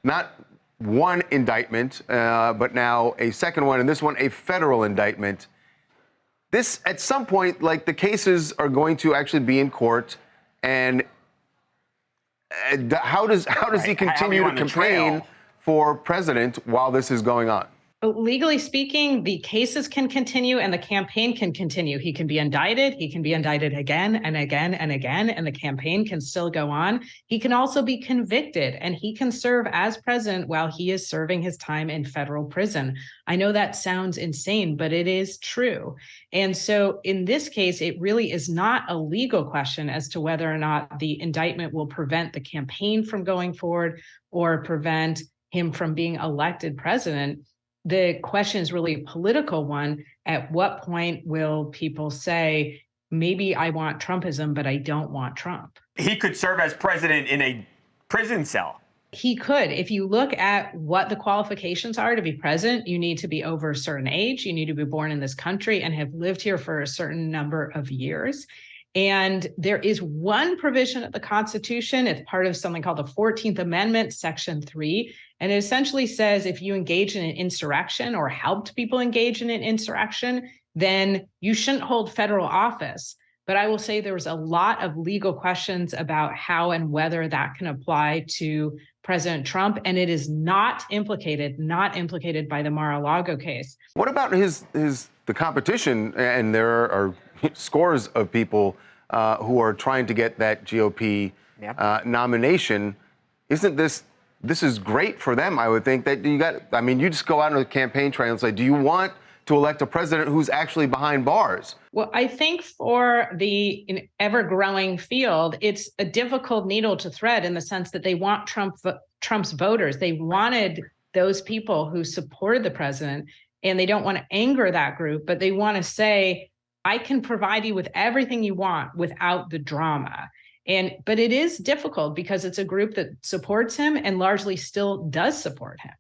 Not one indictment, but now a second one, and this one a federal indictment. This, at some point, like, the cases are going to actually be in court, and how does he continue to campaign for president while this is going on? Legally speaking, the cases can continue and the campaign can continue. He can be indicted. He can be indicted again and again and again, and the campaign can still go on. He can also be convicted, and he can serve as president while he is serving his time in federal prison. I know that sounds insane, but it is true. And so in this case, it really is not a legal question as to whether or not the indictment will prevent the campaign from going forward or prevent him from being elected president. The question is really a political one. At what point will people say, maybe I want Trumpism, but I don't want Trump? He could serve as president in a prison cell. He could. If you look at what the qualifications are to be president, you need to be over a certain age. You need to be born in this country and have lived here for a certain number of years. And there is one provision of the Constitution. It's part of something called the 14th Amendment, Section 3. And it essentially says if you engage in an insurrection or helped people engage in an insurrection, then you shouldn't hold federal office. But I will say there was a lot of legal questions about how and whether that can apply to President Trump. And it is not implicated by the Mar-a-Lago case. What about the competition? And there are scores of people who are trying to get that GOP nomination. Isn't this is great for them? I would think that you just go out on the campaign trail and say, do you want to elect a president who's actually behind bars? Well, I think for the ever-growing field, it's a difficult needle to thread in the sense that they want Trump's voters. They wanted those people who supported the president, and they don't want to anger that group, but they want to say, I can provide you with everything you want without the drama. But it is difficult because it's a group that supports him and largely still does support him.